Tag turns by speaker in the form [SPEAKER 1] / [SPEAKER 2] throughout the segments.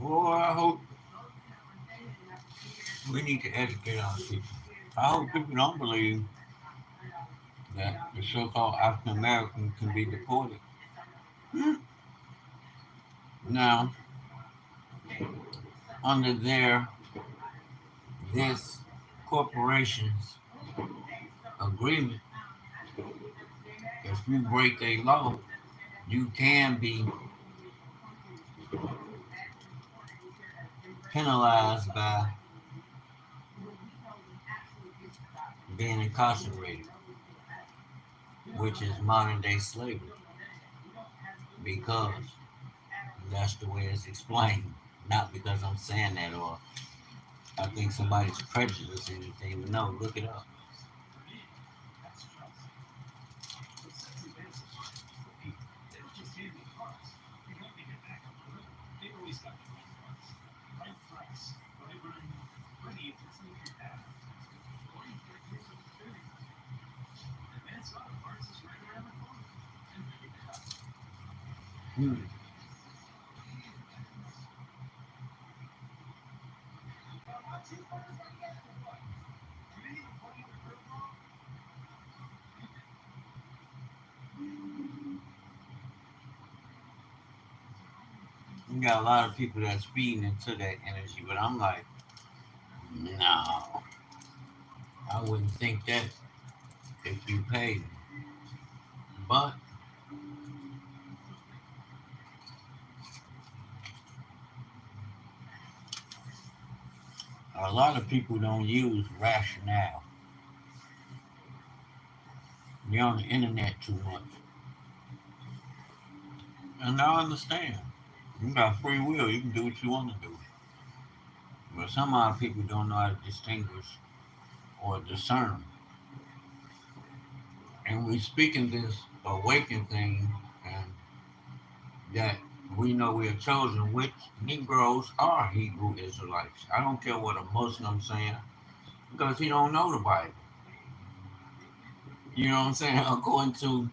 [SPEAKER 1] Well, I hope we need to educate our people. I hope people don't believe that the so-called African American can be deported. Now, under this corporation's agreement, if you break a law, you can be penalized by being incarcerated, which is modern day slavery, because that's the way it's explained. Not because I'm saying that or I think somebody's prejudiced or anything, but no, look it up. Hmm. You got a lot of people that's feeding into that energy, but I'm like, no, I wouldn't think that if you paid me. But a lot of people don't use rationale. They're on the internet too much. And I understand. You got free will, you can do what you want to do. But some other people don't know how to distinguish or discern. And we speaking this awakened thing, and that we know we are chosen, which Negroes are Hebrew Israelites. I don't care what a Muslim saying, because he don't know the Bible. You know what I'm saying? According to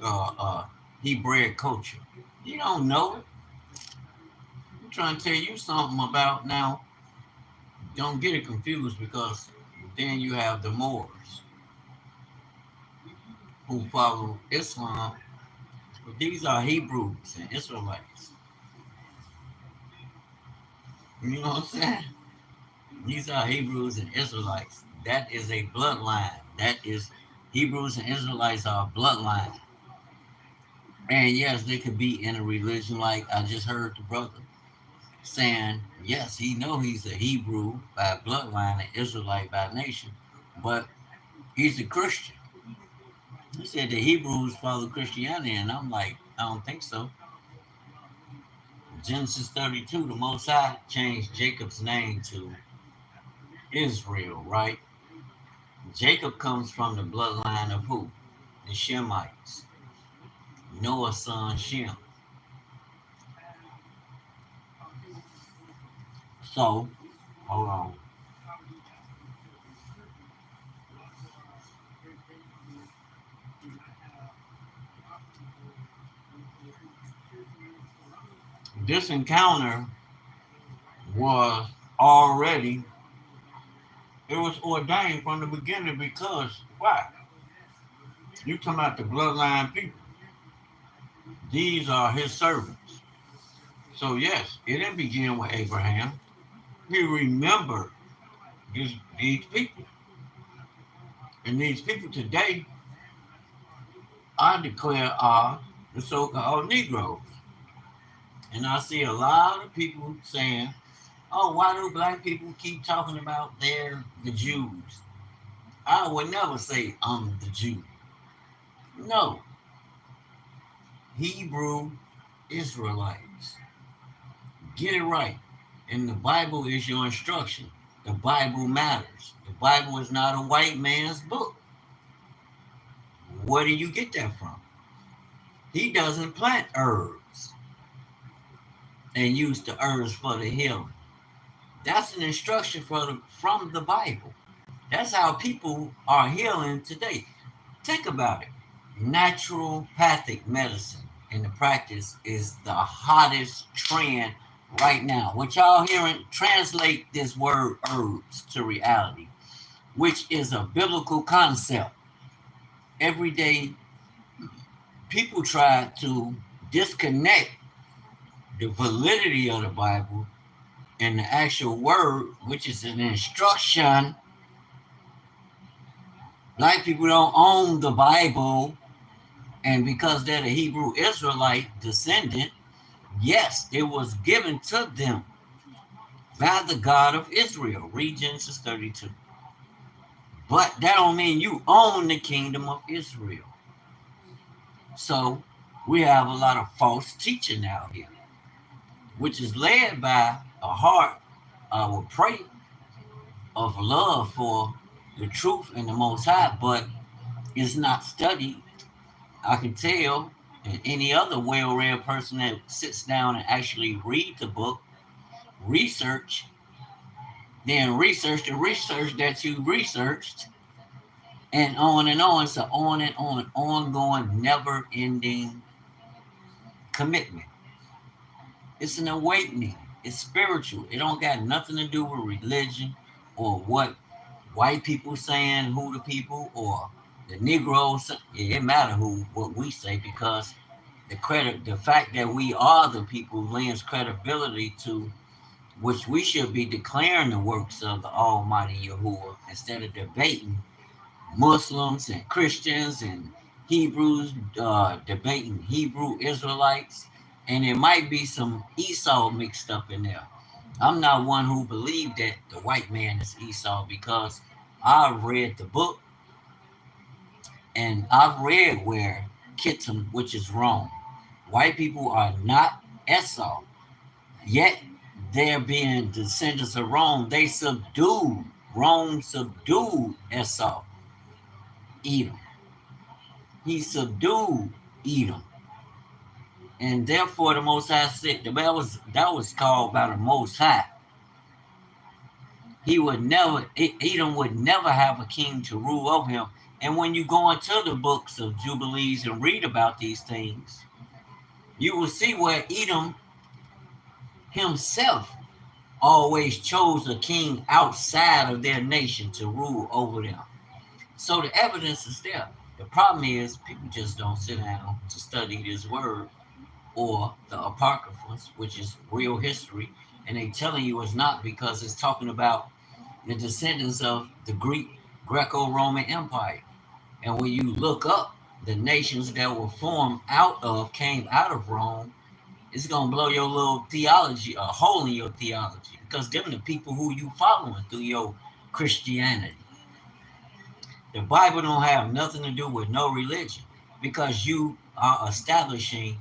[SPEAKER 1] uh, uh, Hebraic culture, you don't know it. I'm trying to tell you something about now. Don't get it confused, because then you have the Moors who follow Islam. But these are Hebrews and Israelites. You know what I'm saying? These are Hebrews and Israelites. That is a bloodline. That is Hebrews and Israelites are a bloodline. And yes, they could be in a religion, like I just heard the brother saying, yes, he know he's a Hebrew by bloodline, an Israelite by nation, but he's a Christian. He said the Hebrews follow Christianity, and I'm like, I don't think so. Genesis 32, the Most High changed Jacob's name to Israel, right? Jacob comes from the bloodline of who? The Shemites. Noah's son Shem. So, hold on. This encounter was already, it was ordained from the beginning, because why? You talking about the bloodline people. These are his servants. So yes, it didn't begin with Abraham. He remembered these people. And these people today, I declare, are the so-called Negroes. And I see a lot of people saying, oh, why do black people keep talking about they're the Jews? I would never say I'm the Jew. No, Hebrew Israelites. Get it right. And the Bible is your instruction. The Bible matters. The Bible is not a white man's book. Where do you get that from? He doesn't plant herbs and use the herbs for the healing. That's an instruction from the Bible. That's how people are healing today. Think about it. Naturopathic medicine, and the practice is the hottest trend right now. What y'all hearing, translate this word herbs to reality, which is a biblical concept. Every day, people try to disconnect the validity of the Bible and the actual word, which is an instruction. Black people don't own the Bible, and because they're the Hebrew Israelite descendant, yes, it was given to them by the God of Israel. Read Genesis 32. But that don't mean you own the kingdom of Israel. So we have a lot of false teaching out here, which is led by a heart, I would pray, of love for the truth and the Most High, but it's not studied. I can tell, and any other well-read person that sits down and actually read the book, research, then research the research that you researched, and on and on. It's an on and on, ongoing, never-ending commitment. It's an awakening. It's spiritual. It don't got nothing to do with religion or what white people saying, who the people, or the Negroes. It matter who what we say, because the fact that we are the people lends credibility to which we should be declaring the works of the Almighty Yahuwah instead of debating Muslims and Christians and Hebrews, debating Hebrew Israelites, and there might be some Esau mixed up in there. I'm not one who believed that the white man is Esau, because I've read the book and I've read where Kittim, which is wrong. White people are not Esau, yet they're being descendants of Rome. Rome subdued Esau, Edom. He subdued Edom. And therefore the Most High said, that was called by the Most High. Edom would never have a king to rule over him. And when you go into the books of Jubilees and read about these things, you will see where Edom himself always chose a king outside of their nation to rule over them. So the evidence is there. The problem is people just don't sit down to study this word or the Apocryphas, which is real history, and they telling you it's not, because it's talking about the descendants of the Greco-Roman Empire. And when you look up the nations that were came out of Rome, it's gonna blow your little theology, a hole in your theology, because them the people who you following through your Christianity. The Bible don't have nothing to do with no religion, because you are establishing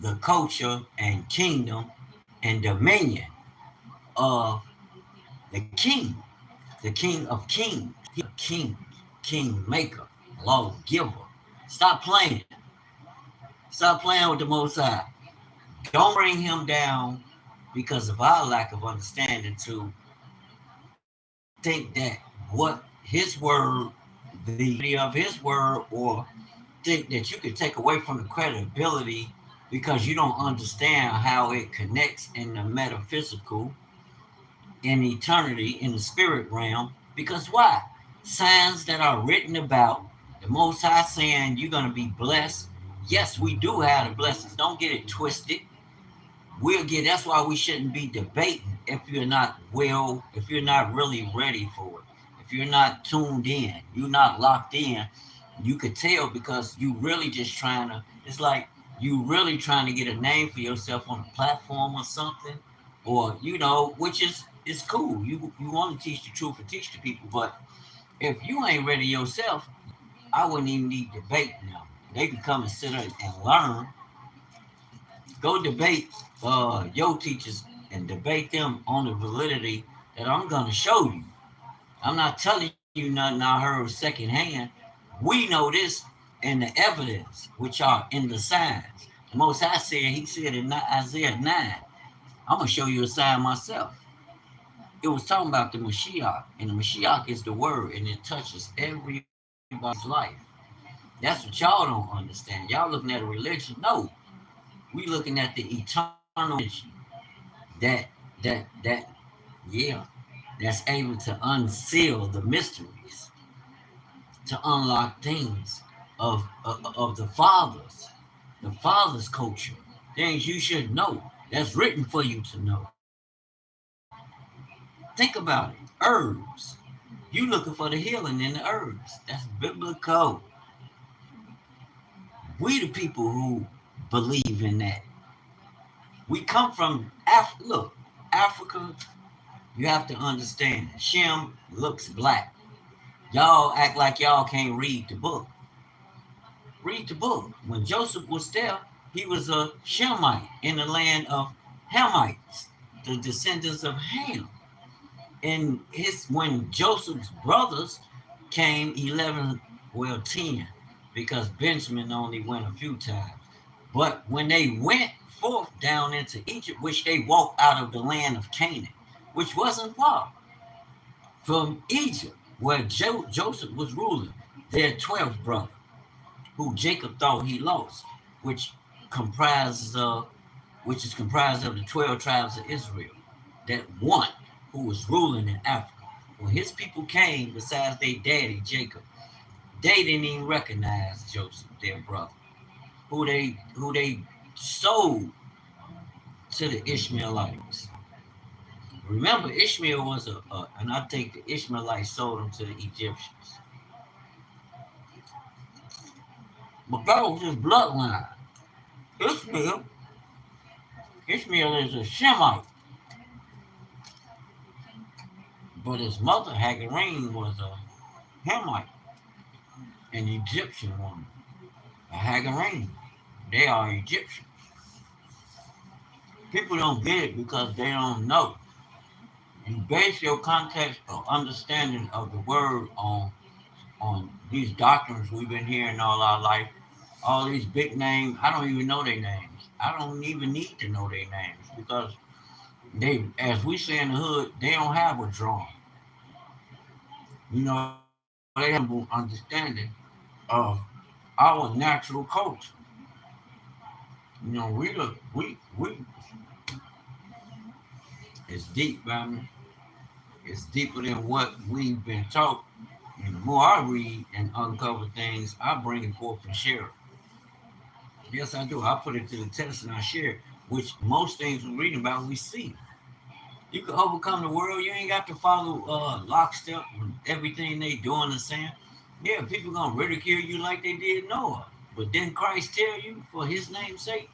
[SPEAKER 1] the culture and kingdom and dominion of the king of kings, king maker, lawgiver. Stop playing. Stop playing with the Most High. Don't bring him down because of our lack of understanding to think that what his word, the of his word, or think that you could take away from the credibility because you don't understand how it connects in the metaphysical, in eternity, in the spirit realm. Because why? Signs that are written about the Most High saying you're going to be blessed. Yes, we do have the blessings. Don't get it twisted. That's why we shouldn't be debating if you're not really ready for it. If you're not tuned in, you're not locked in, you could tell, because you really just it's like you really trying to get a name for yourself on a platform or something, or, which is cool. You want to teach the truth and teach the people, but if you ain't ready yourself, I wouldn't even need debate now. They can come and sit and learn. Go debate your teachers and debate them on the validity that I'm going to show you. I'm not telling you nothing I heard secondhand. We know this in the evidence, which are in the signs. The Most High he said in Isaiah 9, I'm going to show you a sign myself. It was talking about the Mashiach, and the Mashiach is the word, and it touches everybody's life. That's what y'all don't understand. Y'all looking at a religion. No, we looking at the eternal energy that that yeah, that's able to unseal the mysteries, to unlock things of the Father's culture, things you should know. That's written for you to know. Think about it. Herbs. You looking for the healing in the herbs. That's biblical. We the people who believe in that. We come from Look, Africa. You have to understand. Shem looks black. Y'all act like y'all can't read the book. Read the book. When Joseph was there, he was a Shemite in the land of Hamites, the descendants of Ham. And when Joseph's brothers came 11, well 10, because Benjamin only went a few times. But when they went forth down into Egypt, which they walked out of the land of Canaan, which wasn't far from Egypt, where Joseph was ruling, their 12th brother, who Jacob thought he lost, which comprises of which is comprised of the 12 tribes of Israel, that one who was ruling in Africa. When his people came, besides their daddy Jacob, they didn't even recognize Joseph, their brother, who they sold to the Ishmaelites. Remember, Ishmael was and I think the Ishmaelites sold him to the Egyptians. But that was his bloodline. Ishmael, Ishmael is a Shemite, but his mother Hagarine was a Hamite, an Egyptian woman. A Hagarine, they are Egyptian. People don't get it because they don't know. You base your context of understanding of the word on these doctrines we've been hearing all our life. All these big names, I don't even know their names. I don't even need to know their names because they, as we say in the hood, they don't have a drawing. You know, they have a understanding of our natural culture. You know, we it's deep, man. It's deeper than what we've been taught. And the more I read and uncover things, I bring it forth and share it. Yes, I do. I put it to the test and I share it, which most things we're reading about, we see. You can overcome the world. You ain't got to follow lockstep with everything they doing and saying. Yeah, people gonna ridicule you like they did Noah. But didn't Christ tell you for his name's sake?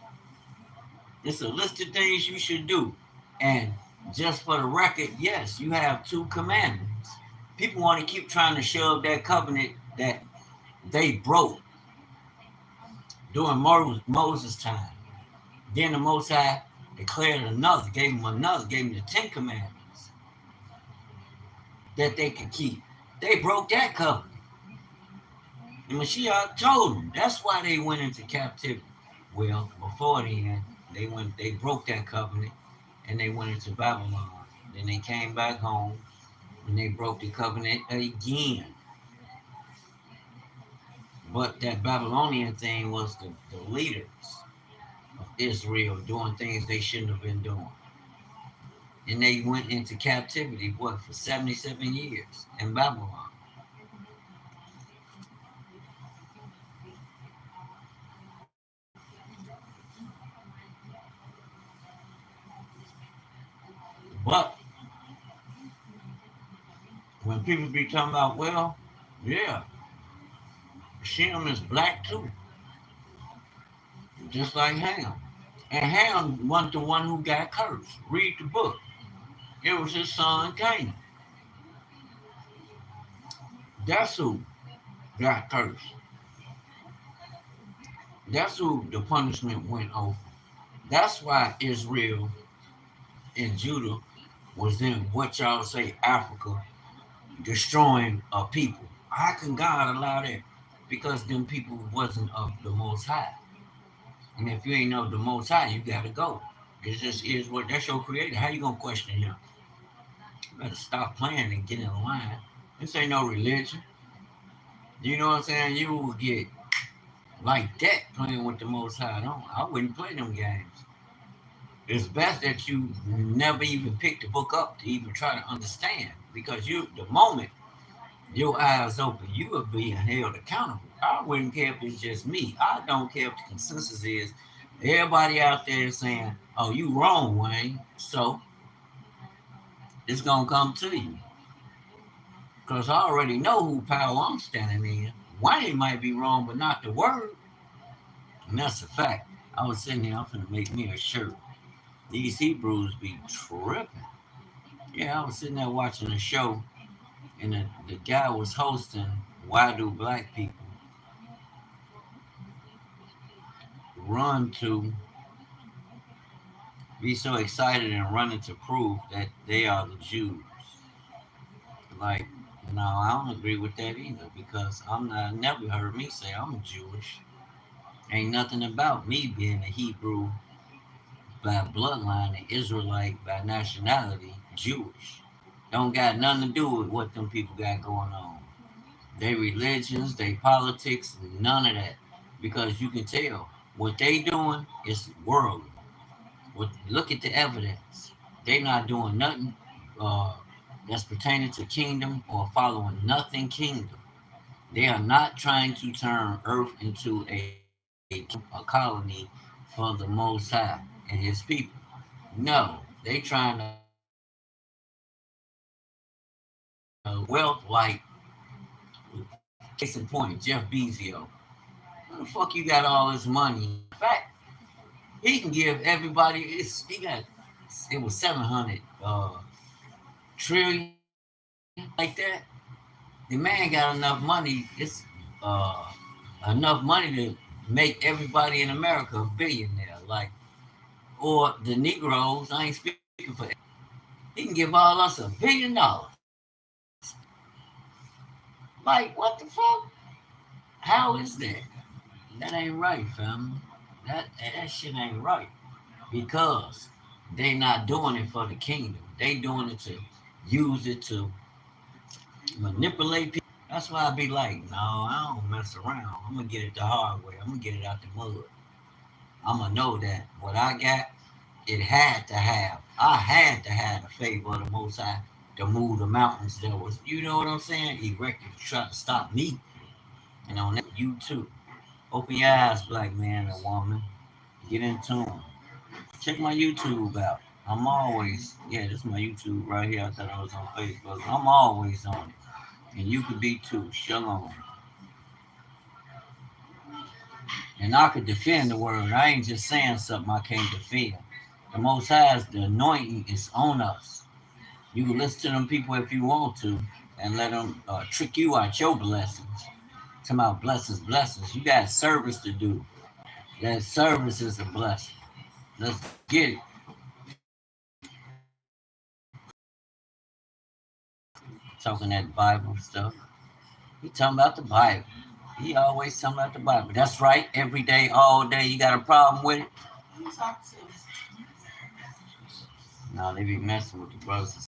[SPEAKER 1] It's a list of things you should do. And just for the record, yes, you have two commandments. People want to keep trying to shove that covenant that they broke during Moses' time. Then the Most High declared another, gave him the Ten Commandments that they could keep. They broke that covenant. And Mashiach told them that's why they went into captivity. Well, before then, they broke that covenant and they went into Babylon. Then they came back home and they broke the covenant again. But that Babylonian thing was the leaders of Israel doing things they shouldn't have been doing. And they went into captivity, what, for 77 years in Babylon. But when people be talking about, well, yeah, Shem is black too, just like Ham. And Ham wasn't the one who got cursed. Read the book. It was his son Canaan. That's who got cursed. That's who the punishment went over. That's why Israel and Judah was in what y'all say Africa, destroying a people. How can God allow that? Because them people wasn't of the Most High. And if you ain't of the Most High, you gotta go. It just is what that's your creator. How you gonna question him? You better stop playing and get in line. This ain't no religion. You know what I'm saying? You will get like that playing with the Most High. I wouldn't play them games. It's best that you never even pick the book up to even try to understand, because the moment your eyes open, you are being held accountable. I wouldn't care if it's just me. I don't care if the consensus is everybody out there is saying, "Oh, you wrong, Wayne." So it's gonna come to you, because I already know who power I'm standing in. Wayne might be wrong, but not the word, and that's a fact. I was sitting here, I'm gonna make me a shirt. These Hebrews be tripping. Yeah, I was sitting there watching a show, and the guy was hosting. Why do black people run to be so excited and running to prove that they are the Jews? Like, no, I don't agree with that either, because I'm not. Never heard me say I'm Jewish. Ain't nothing about me being a Hebrew by bloodline, an Israelite by nationality, Jewish. Don't got nothing to do with what them people got going on. They religions, they politics, none of that. Because you can tell what they doing is worldly. Look at the evidence. They not doing nothing uh, that's pertaining to kingdom or following nothing kingdom. They are not trying to turn earth into a colony for the Most High and His people. No, they trying to wealth like, case in point, Jeff Bezos. Where the fuck you got all this money? In fact, he can give everybody. He got, it was 700 trillion like that. The man got enough money. It's uh, enough money to make everybody in America a billionaire. Like, or the Negroes. I ain't speaking for. He can give all us $1 billion. Like, what the fuck? How is that? That ain't right, fam. That shit ain't right, because they not doing it for the kingdom. They doing it to use it to manipulate people. That's why I be like, no, I don't mess around. I'm gonna get it the hard way. I'm gonna get it out the mud. I'm gonna know that what I got, it had to have. I had to have the favor of the Most High to move the mountains that was, you know what I'm saying, erected to try to stop me. And on that, you too. Open your eyes, black man and woman. Get in tune. Check my YouTube out. I'm always, yeah, this is my YouTube right here. I thought I was on Facebook. I'm always on it. And you could be too. Shalom. And I could defend the word. I ain't just saying something I can't defend. The Most High's, the anointing is on us. You can listen to them people if you want to and let them trick you out your blessings. Talking about blessings, blessings. You got service to do. That service is a blessing. Let's get it. Talking that Bible stuff. He talking about the Bible. He always talking about the Bible. That's right. Every day, all day, you got a problem with it? No, they be messing with the brothers and